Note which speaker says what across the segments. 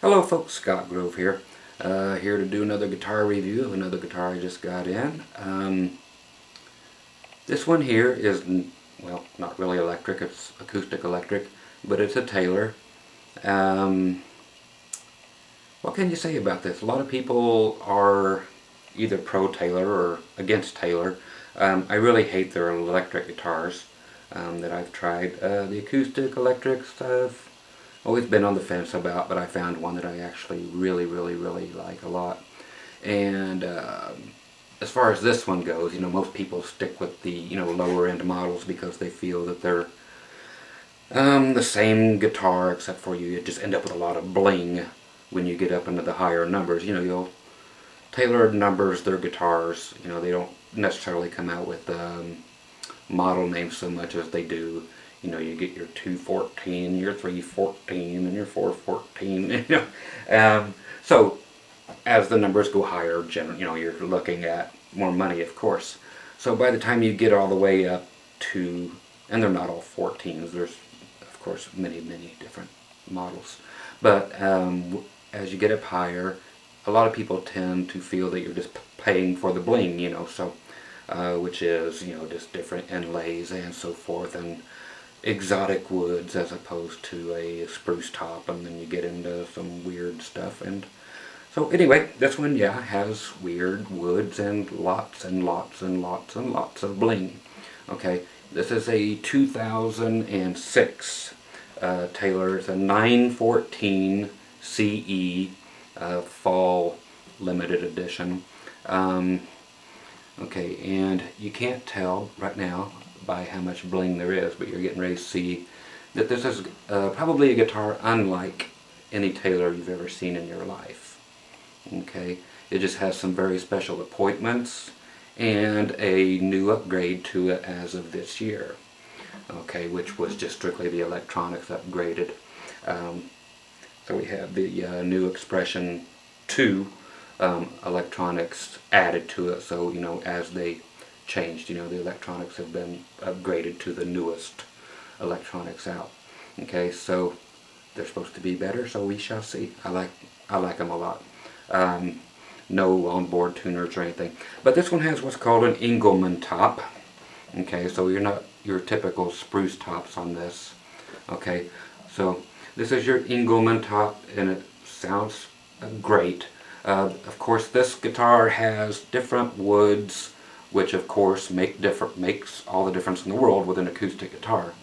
Speaker 1: Hello folks, Scott Grove here. Here to do another guitar review of another guitar I just got in. This one here is, well, not really electric, it's acoustic electric, but it's a Taylor. What can you say about this? A lot of people are either pro Taylor or against Taylor. I really hate their electric guitars that I've tried. The acoustic electrics I've always been on the fence about, but I found one that I actually really like a lot. And as far as this one goes, most people stick with the lower end models because they feel that they're the same guitar, except for you just end up with a lot of bling when you get up into the higher numbers. Taylor numbers their guitars. They don't necessarily come out with model names so much as they do. You get your 214, your 314, and your 414. So as the numbers go higher, you're looking at more money, of course. So by the time you get all the way up to, and they're not all 14s. There's, of course, many different models. But as you get up higher, a lot of people tend to feel that you're just paying for the bling, which is, just different inlays and so forth, and exotic woods as opposed to a spruce top, and then you get into some weird stuff. And so anyway, this one, yeah, has weird woods and lots of bling. Okay, this is a 2006 Taylor. It's a 914 CE fall limited edition. Okay, and you can't tell right now by how much bling there is, but you're getting ready to see that this is probably a guitar unlike any Taylor you've ever seen in your life. Okay, it just has some very special appointments and a new upgrade to it as of this year. Okay, which was just strictly the electronics upgraded. So we have the new Expression 2 electronics added to it. So as they changed, the electronics have been upgraded to the newest electronics out. Okay, so they're supposed to be better, so we shall see. I like them a lot. No onboard tuners or anything, but this one has what's called an Engelmann top. Okay, so you're not your typical spruce tops on this. Okay, so this is your Engelmann top, and it sounds great. Of course, this guitar has different woods, which of course makes all the difference in the world with an acoustic guitar.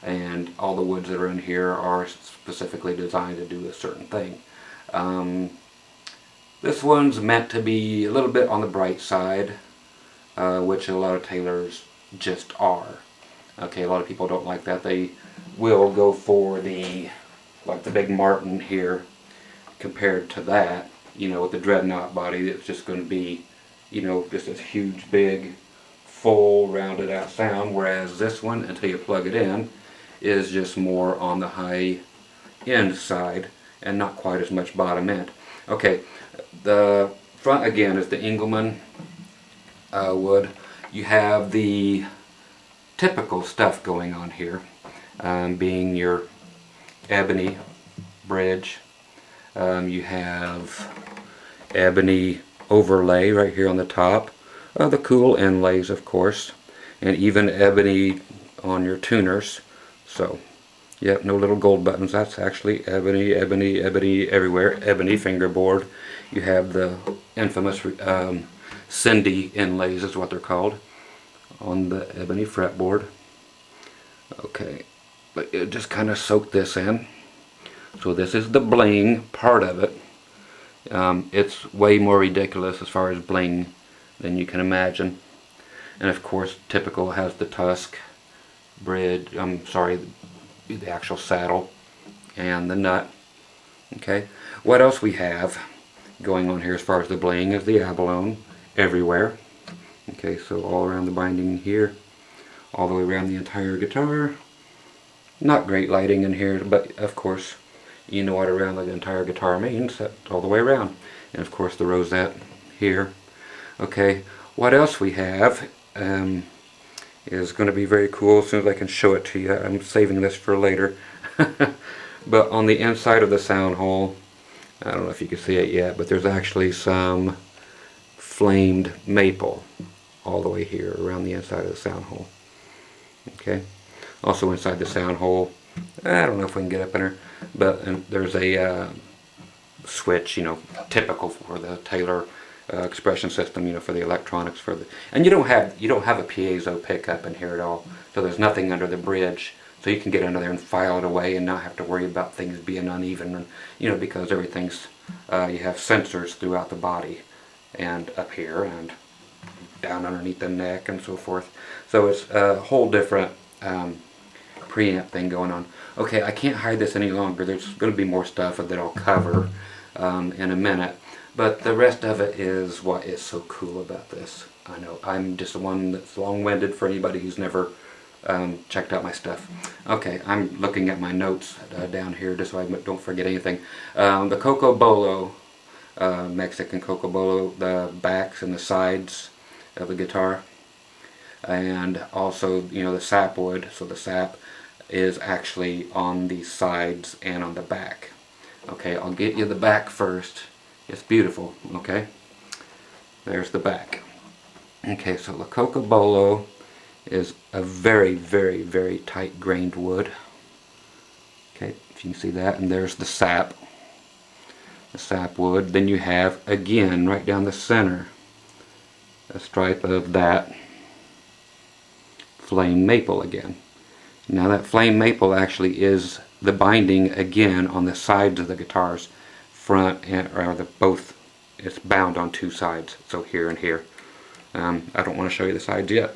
Speaker 1: And all the woods that are in here are specifically designed to do a certain thing. This one's meant to be a little bit on the bright side, which a lot of Taylors just are. Okay, a lot of people don't like that. They will go for like the big Martin here, compared to that, with the dreadnought body. It's just going to be just this huge, big, full, rounded out sound, whereas this one, until you plug it in, is just more on the high end side and not quite as much bottom end. Okay, the front again is the Engelmann wood. You have the typical stuff going on here, being your ebony bridge. You have ebony overlay right here on the top, the cool inlays, of course, and even ebony on your tuners. So yep, no little gold buttons. That's actually ebony everywhere. Ebony fingerboard. You have the infamous Cindy inlays, is what they're called, on the ebony fretboard. Okay, but it just kind of soaked this in. So this is the bling part of it. It's way more ridiculous as far as bling than you can imagine. And of course, typical has the tusk bridge, the actual saddle and the nut. Okay, what else we have going on here as far as the bling is the abalone everywhere. Okay, so all around the binding here, all the way around the entire guitar. Not great lighting in here, but of course you know what around the entire guitar means, all the way around. And of course the rosette here. Okay, what else we have is going to be very cool as soon as I can show it to you. I'm saving this for later. But on the inside of the sound hole, I don't know if you can see it yet, but there's actually some flamed maple all the way here around the inside of the sound hole. Okay. Also inside the sound hole, I don't know if we can get up in there, but there's a switch, you know, typical for the Taylor expression system, you know, for the electronics for the, and you don't have a piezo pickup in here at all, so there's nothing under the bridge, so you can get under there and file it away and not have to worry about things being uneven, you know, because everything's you have sensors throughout the body and up here and down underneath the neck and so forth. So it's a whole different preamp thing going on. Okay, I can't hide this any longer. There's going to be more stuff that I'll cover in a minute, but the rest of it is what is so cool about this. I know I'm just the one that's long-winded for anybody who's never checked out my stuff. Okay, I'm looking at my notes down here just so I don't forget anything. The Coco Bolo, Mexican Coco Bolo, the backs and the sides of the guitar, and also, you know, the sapwood. So the sap is actually on the sides and on the back. Okay, I'll get you the back first. It's beautiful. Okay, there's the back. Okay, so the Coco Bolo is a very, very, very tight grained wood. Okay, if you can see that, and there's the sapwood. Then you have, again, right down the center, a stripe of that flame maple again. Now that flame maple actually is the binding again on the sides of the guitars, front and or both. It's bound on two sides, so here and here. I don't want to show you the sides yet,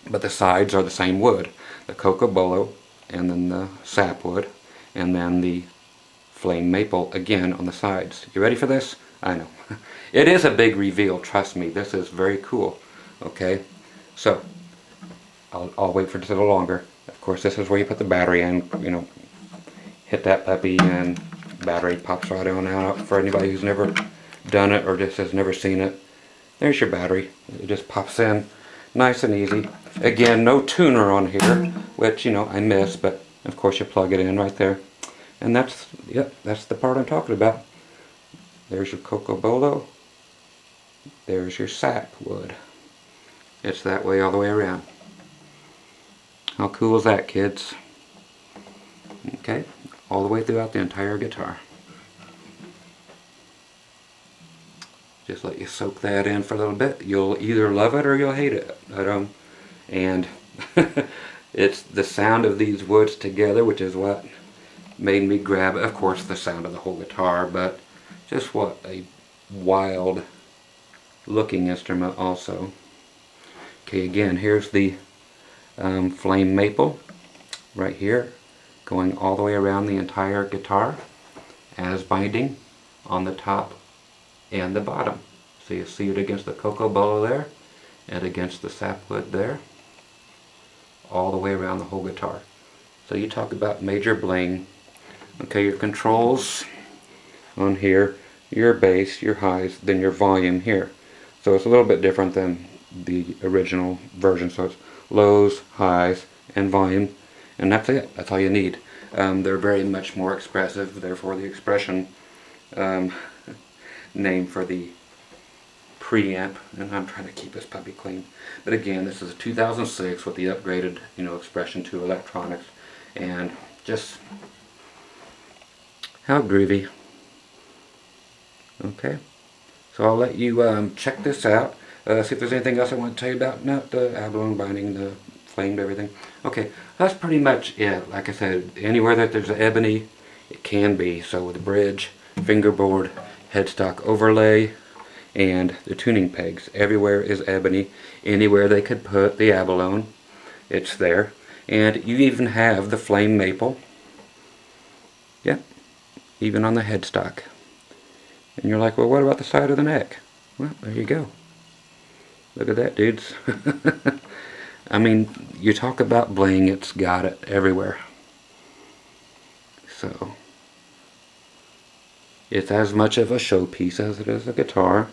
Speaker 1: but the sides are the same wood, the Coco Bolo, and then the sapwood, and then the flame maple again on the sides. You ready for this? I know. It is a big reveal, trust me. This is very cool. Okay, so I'll wait for just a little longer. Of course, this is where you put the battery in. You know, hit that puppy and battery pops right on out. For anybody who's never done it or just has never seen it, there's your battery. It just pops in nice and easy. Again, no tuner on here, which, you know, I miss, but of course you plug it in right there. And that's, yep, that's the part I'm talking about. There's your Coco Bolo. There's your sapwood. It's that way all the way around. How cool is that, kids? Okay, all the way throughout the entire guitar. Just let you soak that in for a little bit. You'll either love it or you'll hate it. And it's the sound of these woods together, which is what made me grab it. Of course, the sound of the whole guitar, but just what a wild looking instrument also. Okay, again, here's the flame maple right here, going all the way around the entire guitar as binding on the top and the bottom. So you see it against the Coco Bolo there and against the sapwood there, all the way around the whole guitar. So you talk about major bling. Okay, your controls on here, your bass, your highs, then your volume here. So it's a little bit different than the original version. So it's lows, highs, and volume, and that's it. That's all you need. They're very much more expressive, therefore the expression name for the preamp, and I'm trying to keep this puppy clean. But again, this is a 2006 with the upgraded, you know, Expression 2 electronics, and just how groovy. Okay, so I'll let you check this out. See if there's anything else I want to tell you about. Not the abalone binding, the flamed everything. Okay, that's pretty much it. Like I said, anywhere that there's an ebony, it can be. So with the bridge, fingerboard, headstock overlay, and the tuning pegs, everywhere is ebony. Anywhere they could put the abalone, it's there. And you even have the flame maple. Yep, even on the headstock. And you're like, well, what about the side of the neck? Well, there you go. Look at that, dudes. I mean, you talk about bling, it's got it everywhere. So, it's as much of a showpiece as it is a guitar.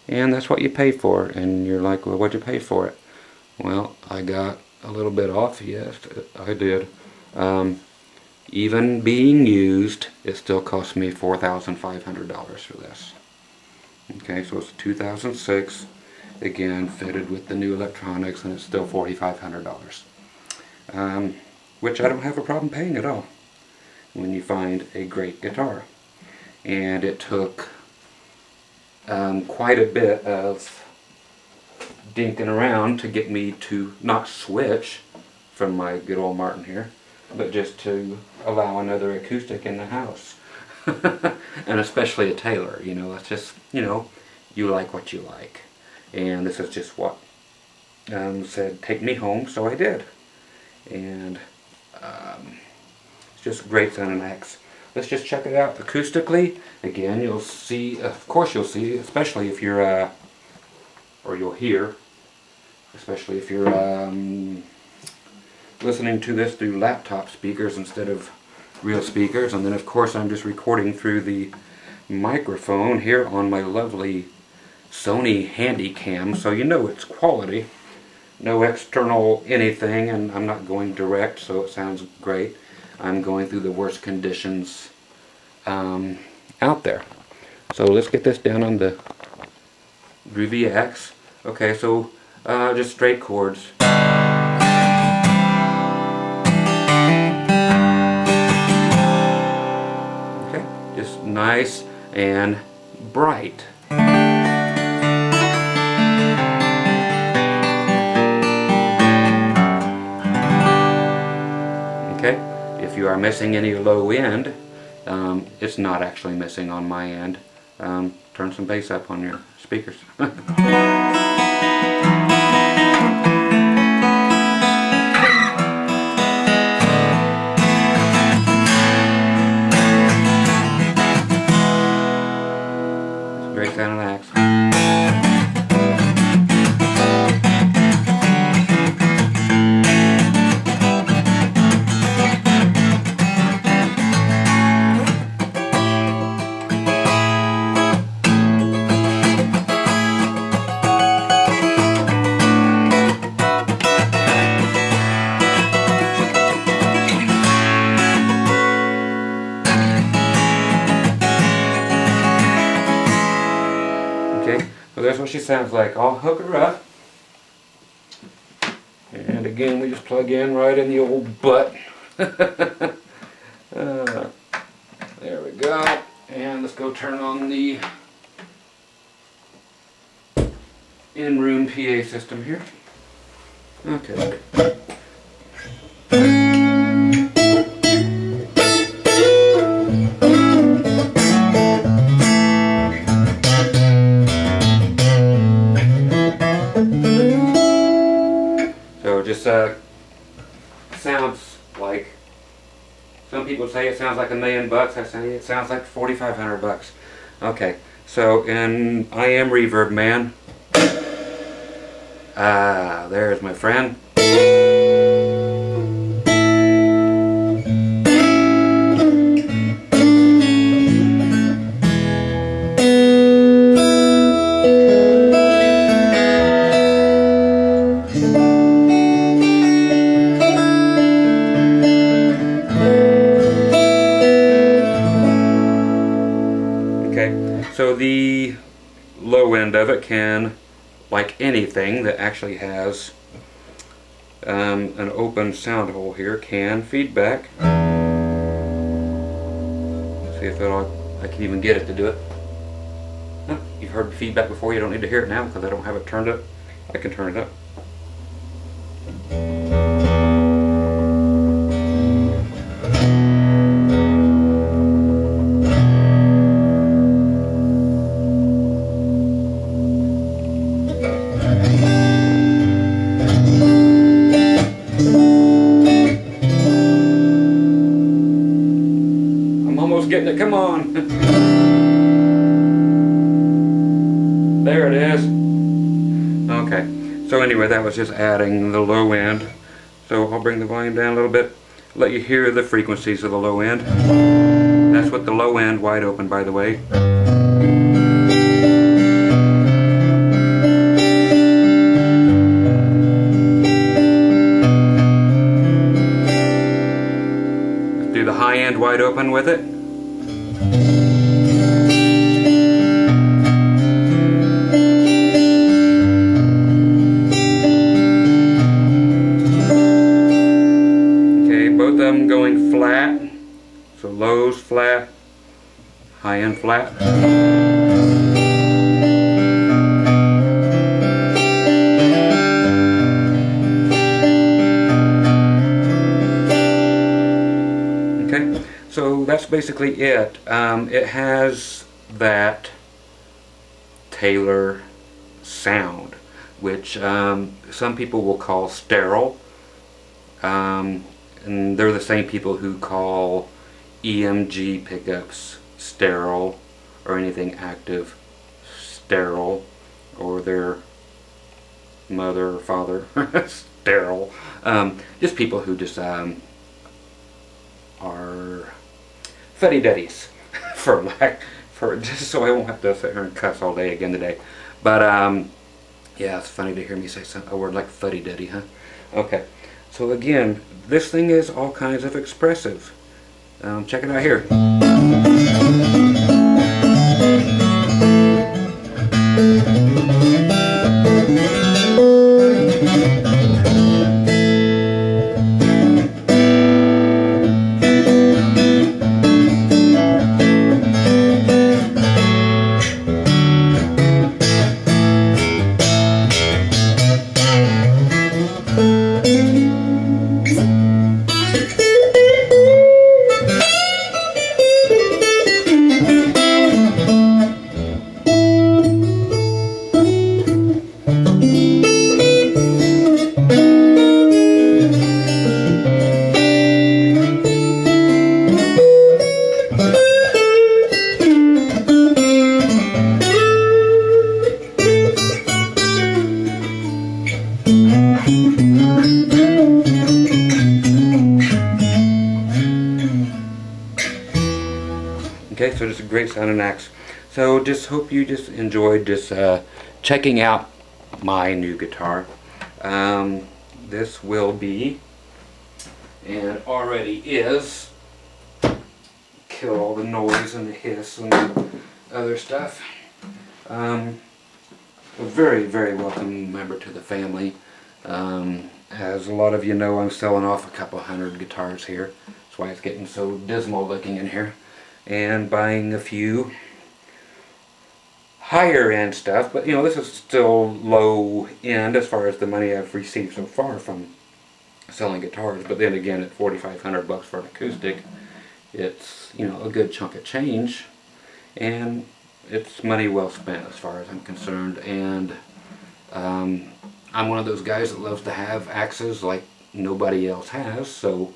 Speaker 1: And that's what you pay for. And you're like, well, what'd you pay for it? Well, I got a little bit off, yes, I did. Even being used, it still cost me $4,500 for this. Okay, so it's 2006, again fitted with the new electronics, and it's still $4,500. Which I don't have a problem paying at all when you find a great guitar. And it took quite a bit of dinking around to get me to not switch from my good old Martin here, but just to allow another acoustic in the house. And especially a Taylor, you know, it's just, you know, you like what you like. And this is just what said, take me home, so I did. And it's just a great sounding axe. Let's just check it out acoustically. Again, you'll see, of course you'll see, especially if you're, or you'll hear, especially if you're listening to this through laptop speakers instead of real speakers. And then of course I'm just recording through the microphone here on my lovely Sony Handycam, so you know it's quality. No external anything, and I'm not going direct, so it sounds great. I'm going through the worst conditions out there. So let's get this down on the Groovy axe. Okay, so just straight chords. Okay, just nice and bright. Okay, if you are missing any low end, it's not actually missing on my end. Turn some bass up on your speakers. Great sounding axe. So that's what she sounds like. I'll hook her up. And again, we just plug in right in the old butt. There we go. And let's go turn on the in-room PA system here. Okay. Just sounds like, some people say it sounds like $1 million. I say it sounds like $4,500. Okay, so and I am Reverb Man. There's my friend. So the low end of it can, like anything that actually has an open sound hole here, can feedback. See if I can even get it to do it. Oh, you've heard feedback before, you don't need to hear it now because I don't have it turned up. I can turn it up. Getting it, come on. There it is. Okay, so anyway, that was just adding the low end. So I'll bring the volume down a little bit, let you hear the frequencies of the low end. That's with the low end wide open, by the way. Let's do the high high end wide open with it. Okay, both of them going flat. So lows flat, high end flat. Okay, so that's basically it. It has that Taylor sound, which some people will call sterile, and they're the same people who call EMG pickups sterile, or anything active sterile, or their mother or father sterile. Just people who just are fuddy-duddies, just so I won't have to sit here and cuss all day again today. But yeah, it's funny to hear me say a word like fuddy-duddy, huh? Okay, so again, this thing is all kinds of expressive. Check it out here. Okay, so just a great sounding axe. So just hope you just enjoyed just checking out my new guitar. This will be, and already is, kill all the noise and the hiss and the other stuff. A very, very welcome member to the family. As a lot of you know, I'm selling off a couple hundred guitars here. That's why it's getting so dismal looking in here. And buying a few higher end stuff, but you know, this is still low end as far as the money I've received so far from selling guitars. But then again, at $4,500 for an acoustic, it's, you know, a good chunk of change, and it's money well spent as far as I'm concerned. And I'm one of those guys that loves to have axes like nobody else has, so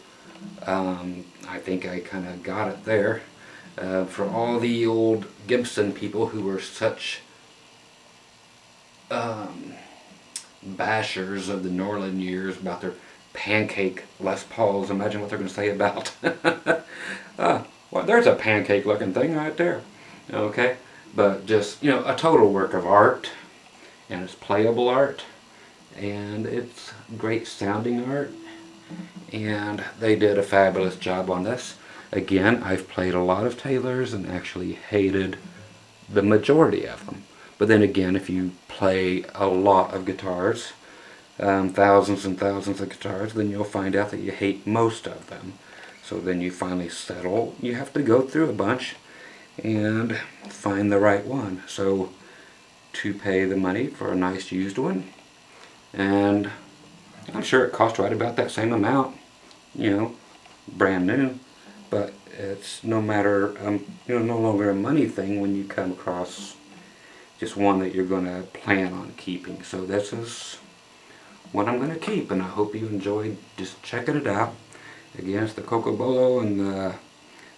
Speaker 1: I think I kind of got it there. For all the old Gibson people who were such bashers of the Norland years about their pancake Les Pauls, imagine what they're going to say about well, there's a pancake looking thing right there. Okay, but just, you know, a total work of art, and it's playable art, and it's great sounding art, and they did a fabulous job on this. Again, I've played a lot of Taylors and actually hated the majority of them. But then again, if you play a lot of guitars, thousands and thousands of guitars, then you'll find out that you hate most of them. So then you finally settle. You have to go through a bunch and find the right one. So to pay the money for a nice used one, and I'm sure it cost right about that same amount, you know, brand new. But it's no matter, you know, no longer a money thing when you come across just one that you're going to plan on keeping. So this is what I'm going to keep, and I hope you enjoyed just checking it out. Again, it's the Cocobolo and the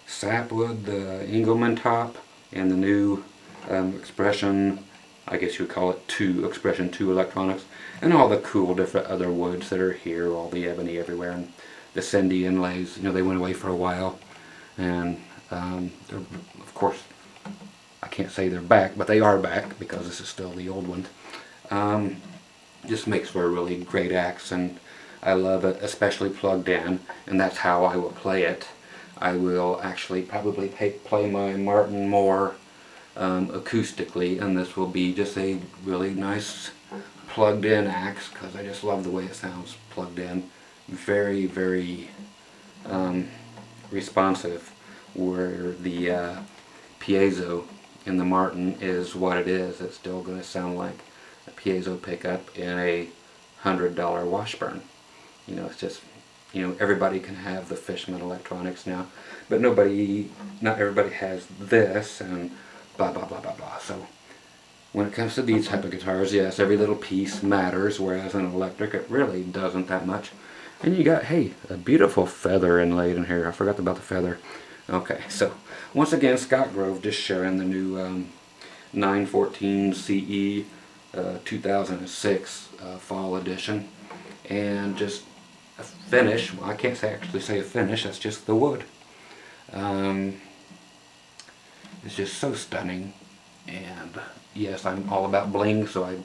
Speaker 1: Sapwood, the Engelmann top, and the new Expression, I guess you would call it Expression 2 electronics, and all the cool different other woods that are here, all the ebony everywhere, and the Cindy inlays. You know, they went away for a while, and they're, of course, I can't say they're back, but they are back because this is still the old one. Just makes for a really great axe, and I love it, especially plugged in, and that's how I will play it. I will actually probably play my Martin more acoustically, and this will be just a really nice plugged in axe, because I just love the way it sounds plugged in. Very, very responsive, where the piezo in the Martin is what it is. It's still going to sound like a piezo pickup in a $100 Washburn. You know, it's just, you know, everybody can have the Fishman electronics now, but not everybody has this, and blah blah blah blah blah. So when it comes to these type of guitars, yes, every little piece matters, whereas an electric, it really doesn't that much. And you got, hey, a beautiful feather inlaid in here. I forgot about the feather. Okay, so once again, Scott Grove just sharing the new 914 CE 2006 fall edition, and just a finish. Well, I can't actually say a finish, that's just the wood. It's just so stunning, and yes, I'm all about bling, so I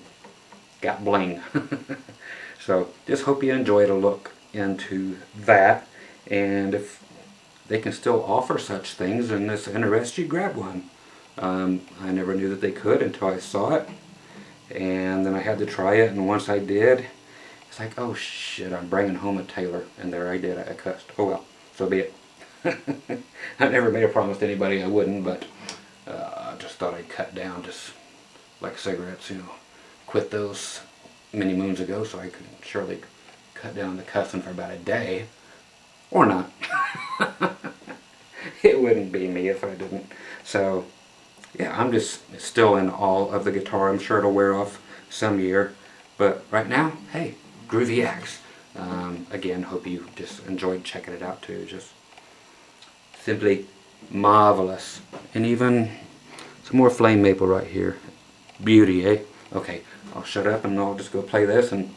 Speaker 1: got bling. So just hope you enjoyed a look into that, and if they can still offer such things and this interests you, grab one. I never knew that they could until I saw it, and then I had to try it, and once I did, it's like, oh shit, I'm bringing home a Taylor, and there I did, I cussed. Oh well, so be it. I never made a promise to anybody I wouldn't, but I just thought I'd cut down, just like cigarettes, you know. Quit those many moons ago, so I could surely cut down the cussing for about a day. Or not. It wouldn't be me if I didn't. So, yeah, I'm just still in awe of the guitar. I'm sure it'll wear off some year. But right now, hey, Groovy axe. Again, hope you just enjoyed checking it out too. Just simply marvelous. And even some more flame maple right here. Beauty, eh? Okay, I'll shut up and I'll just go play this and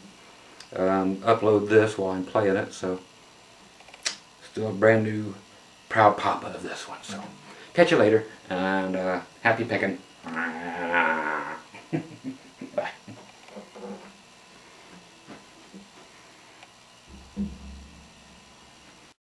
Speaker 1: upload this while I'm playing it. So, still a brand new proud papa of this one. So, catch you later, and happy picking.